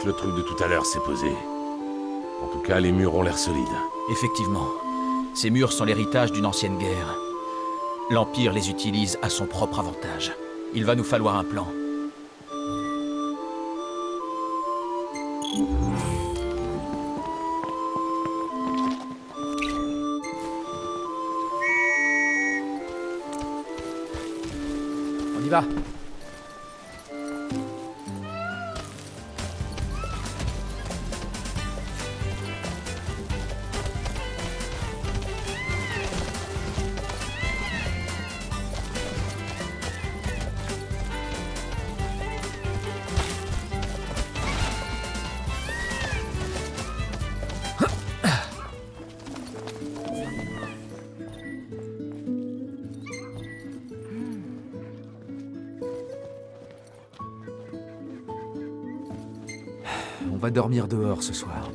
que le truc de tout à l'heure s'est posé. En tout cas, les murs ont l'air solides. Effectivement, ces murs sont l'héritage d'une ancienne guerre. L'Empire les utilise à son propre avantage. Il va nous falloir un plan. On y va. On va dormir dehors ce soir.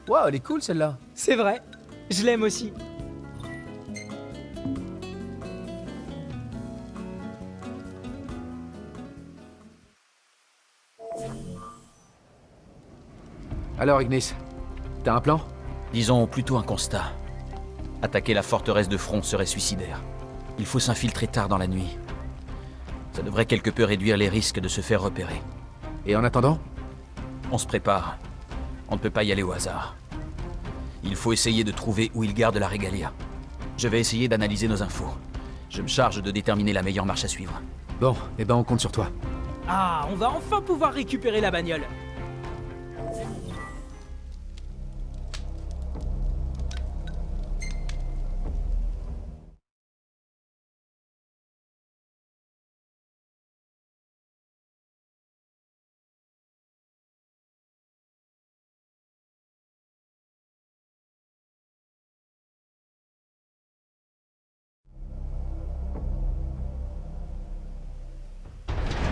Wow, elle est cool celle-là. C'est vrai, je l'aime aussi. Alors Ignis, t'as un plan? Disons plutôt un constat. Attaquer la forteresse de front serait suicidaire. Il faut s'infiltrer tard dans la nuit. Ça devrait quelque peu réduire les risques de se faire repérer. Et en attendant? On se prépare. On ne peut pas y aller au hasard. Il faut essayer de trouver où ils gardent la Regalia. Je vais essayer d'analyser nos infos. Je me charge de déterminer la meilleure marche à suivre. Bon, eh ben on compte sur toi. Ah, on va enfin pouvoir récupérer la bagnole.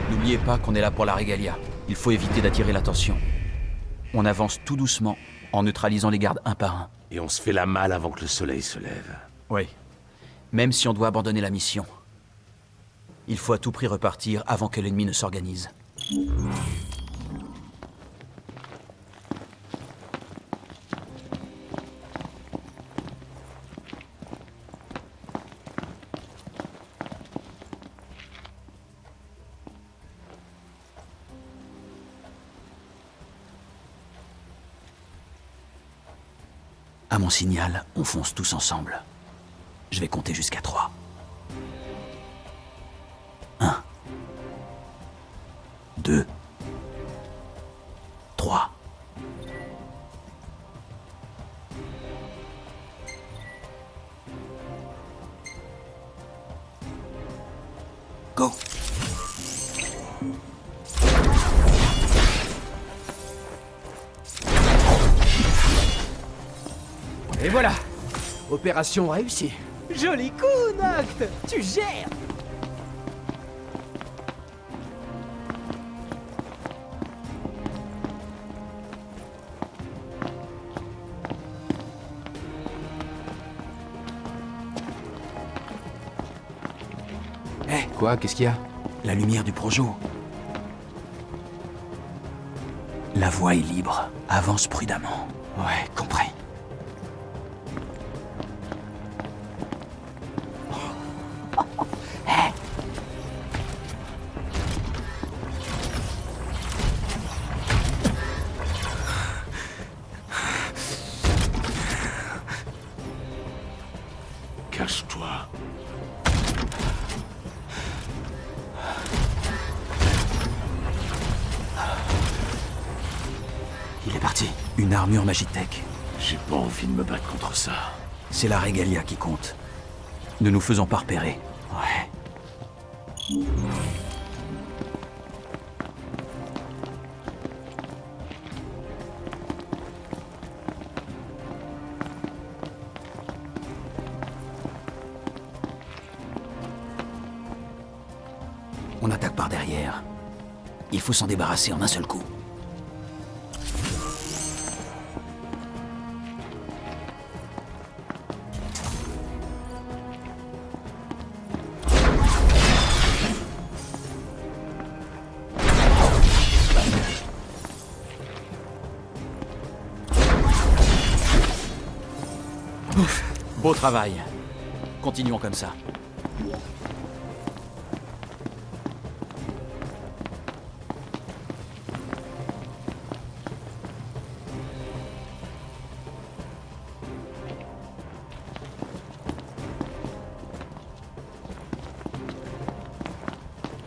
N'oubliez pas qu'on est là pour la Regalia. Il faut éviter d'attirer l'attention. On avance tout doucement, en neutralisant les gardes un par un. Et on se fait la malle avant que le soleil se lève. Oui. Même si on doit abandonner la mission. Il faut à tout prix repartir avant que l'ennemi ne s'organise. À mon signal, on fonce tous ensemble. Je vais compter jusqu'à 3. 1, 2, 3. Go! Et voilà, Opération réussie. Joli coup, Noct. Tu gères. Quoi? Qu'est-ce qu'il y a? La lumière du projo. La voie est libre. Avance prudemment. Ouais, compris. Cache-toi. Il est parti. Une armure Magitech. J'ai pas envie de me battre contre ça. C'est la régalia qui compte. Ne nous faisons pas repérer. Ouais. On attaque par derrière. Il faut s'en débarrasser en un seul coup. Beau travail. Continuons comme ça.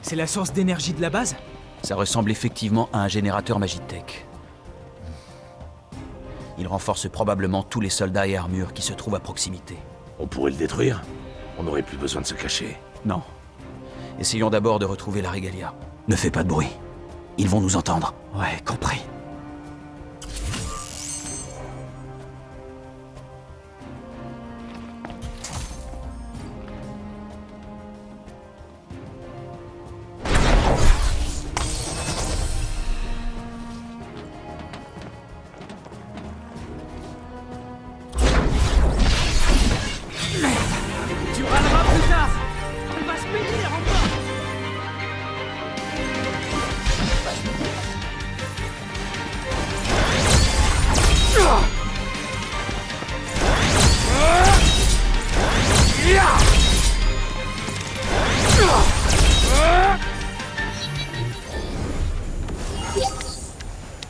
C'est la source d'énergie de la base? Ça ressemble effectivement à un générateur Magitech. Il renforce probablement tous les soldats et armures qui se trouvent à proximité. On pourrait le détruire? On n'aurait plus besoin de se cacher. Non. Essayons d'abord de retrouver la régalia. Ne fais pas de bruit. Ils vont nous entendre. Ouais, compris. Tu râleras plus tard. On va se payer les remparts.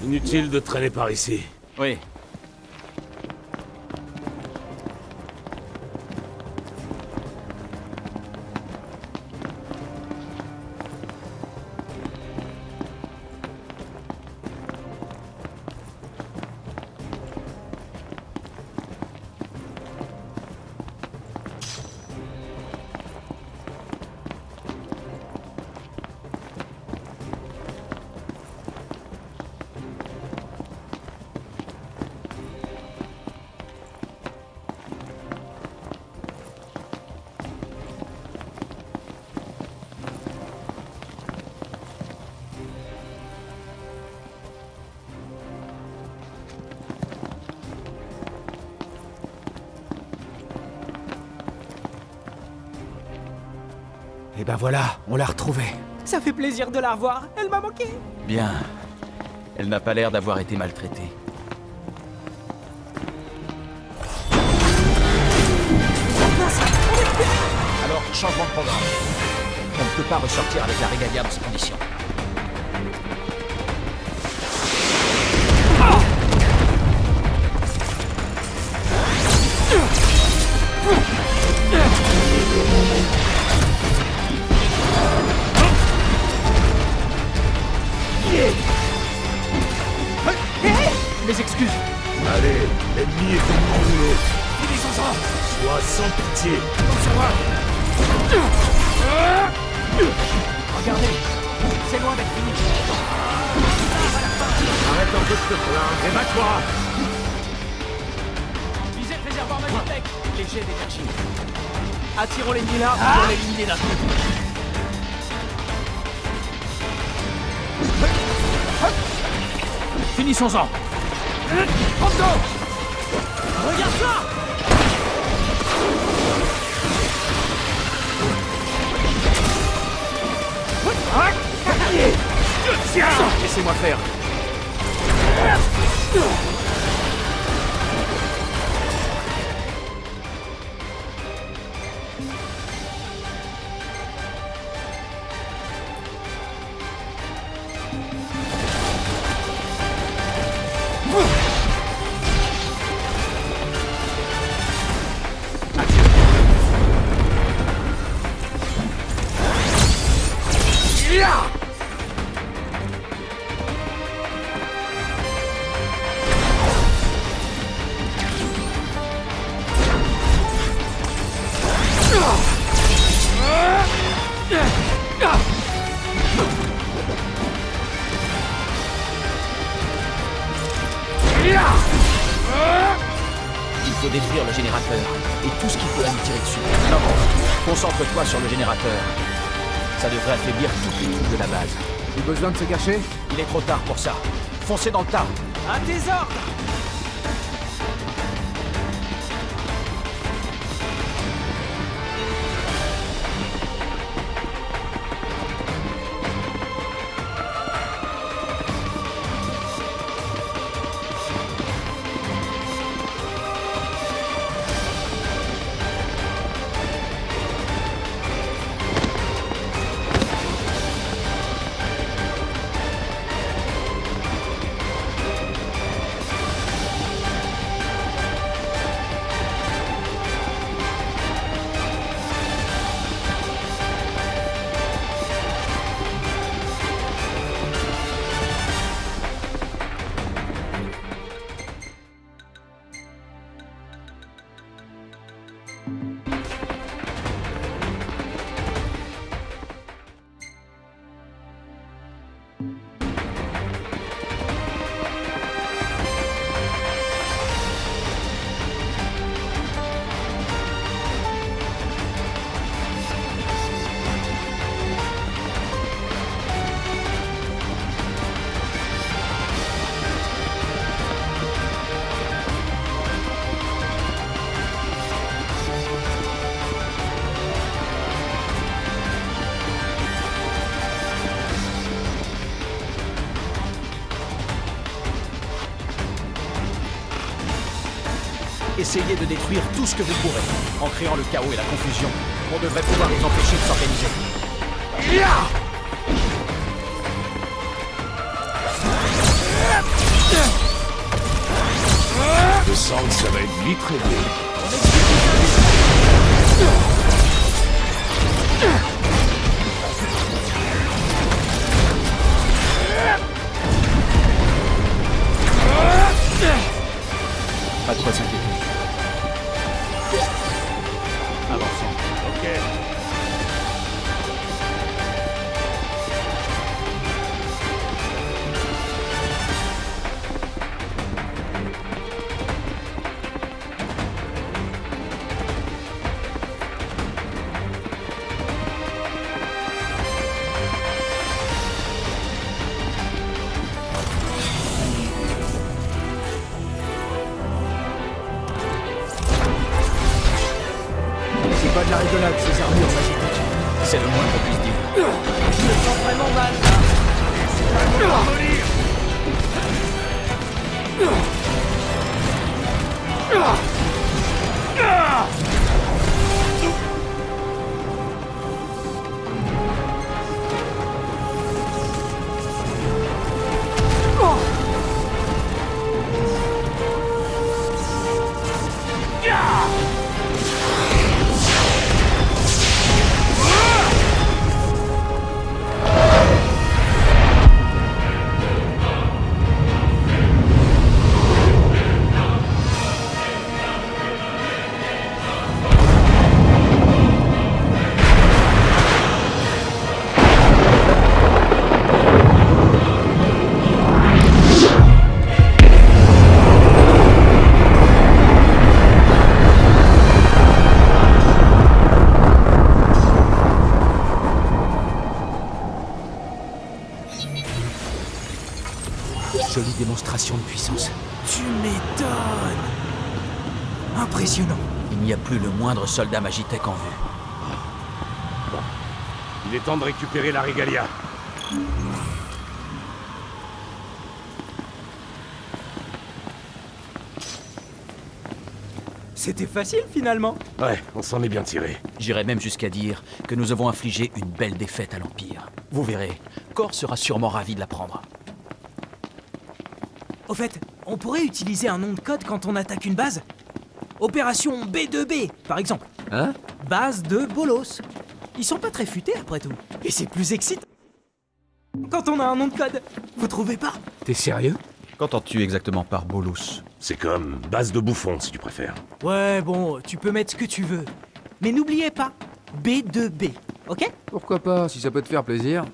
Inutile de traîner par ici. Oui. Et ben voilà, on l'a retrouvée. Ça fait plaisir de la revoir. Elle m'a manqué. Bien. Elle n'a pas l'air d'avoir été maltraitée. Alors, changement de programme. On ne peut pas ressortir avec la régalia dans ces conditions. Mes excuses. Allez, l'ennemi est au moment de l'autre. Sois sans pitié. Regardez, c'est loin d'être fini. Arrête un peu de te plaindre et bats-toi. Visez le réservoir magique. Avec les jets d'énergie. Attirons l'ennemi là pour l'éliminer d'un coup. Finissons-en. Regarde ça! Laissez-moi faire. Il faut détruire le générateur et tout ce qui peut nous tirer dessus. Non, concentre-toi sur le générateur. Ça devrait affaiblir toutes les troupes de la base. J'ai besoin de se cacher? Il est trop tard pour ça. Foncez dans le tas. À tes ordres! Essayez de détruire tout ce que vous pourrez. En créant le chaos et la confusion, on devrait pouvoir les empêcher de s'organiser. Je sens que ça va être vite réglé. Pas de quoi s'inquiéter. Avançons. Ok. C'est pas de la rigolade, ces armures magiques. C'est le moins qu'on puisse dire. Je me sens vraiment mal là. Jolie démonstration de puissance. Tu m'étonnes. Impressionnant. Il n'y a plus le moindre soldat Magitech en vue. Il est temps de récupérer la Regalia. C'était facile finalement. Ouais, on s'en est bien tiré. J'irais même jusqu'à dire que nous avons infligé une belle défaite à l'Empire. Vous verrez, Cor sera sûrement ravi de l'apprendre. Au fait, on pourrait utiliser un nom de code quand on attaque une base. Opération B2B, par exemple. Hein? Base de Bolos. Ils sont pas très futés après tout. Et c'est plus excitant quand on a un nom de code. Vous trouvez pas? T'es sérieux? Qu'entends-tu exactement par bolos? C'est comme base de bouffon, si tu préfères. Ouais, bon, tu peux mettre ce que tu veux. Mais n'oubliez pas, B2B, ok? Pourquoi pas, si ça peut te faire plaisir.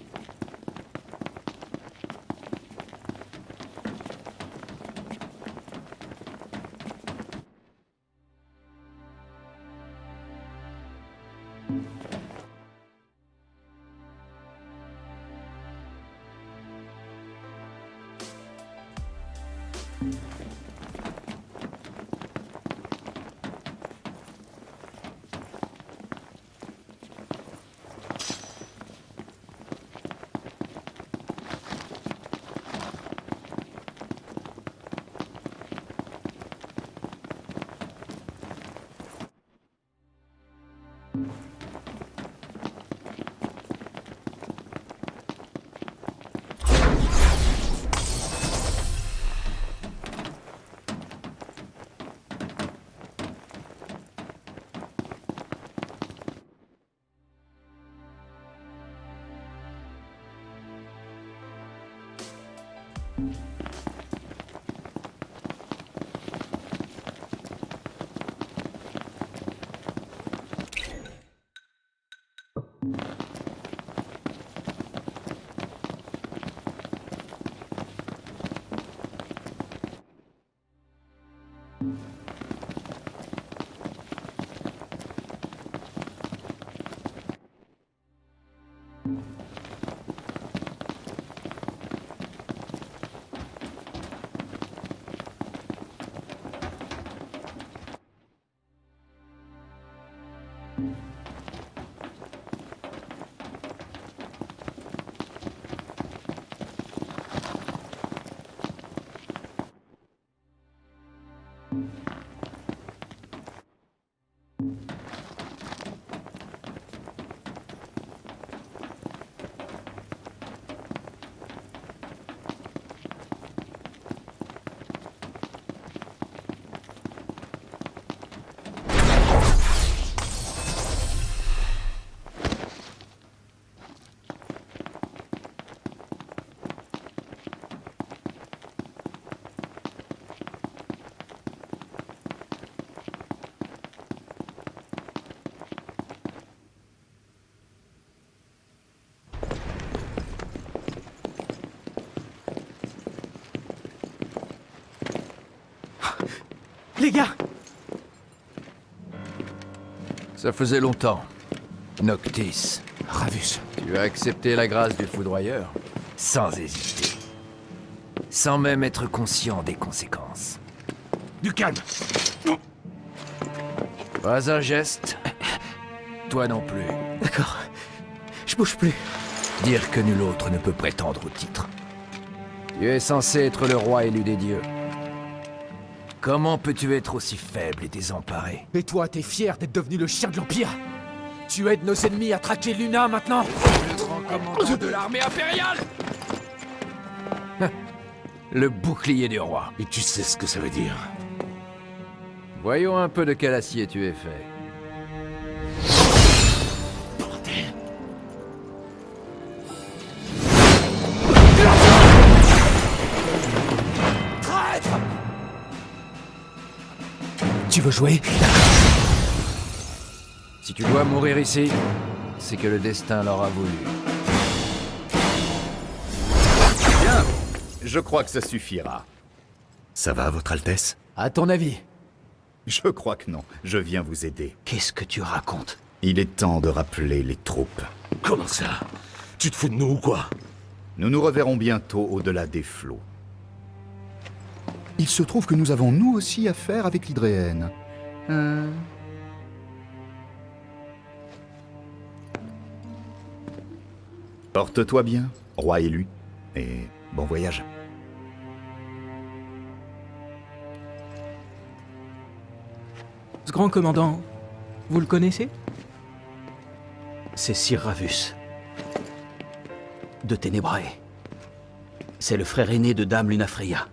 Les gars, Ça faisait longtemps. Noctis, Ravus. tu as accepté la grâce du foudroyeur? Sans hésiter. Sans même être conscient des conséquences. Du calme. Pas un geste. Toi non plus. d'accord. Je bouge plus. Dire que nul autre ne peut prétendre au titre. Tu es censé être le roi élu des dieux. Comment peux-tu être aussi faible et désemparé? Et toi, t'es fier d'être devenu le chien de l'Empire? Tu aides nos ennemis à traquer Luna maintenant? Le grand commandant de l'armée impériale. Le bouclier du roi. Et tu sais ce que ça veut dire. Voyons un peu de quel acier tu es fait. Tu veux jouer? Si tu dois mourir ici, c'est que le destin l'aura voulu. Bien, je crois que ça suffira. Ça va, Votre Altesse? À ton avis? Je crois que non, je viens vous aider. Qu'est-ce que tu racontes? Il est temps de rappeler les troupes. Comment ça? Tu te fous de nous ou quoi? Nous nous reverrons bientôt au-delà des flots. Il se trouve que nous avons nous aussi affaire avec l'Hydréenne. Porte-toi bien, roi élu, et bon voyage. Ce grand commandant, vous le connaissez? C'est Sir Ravus. De Ténébrae. C'est le frère aîné de Dame Lunafreya.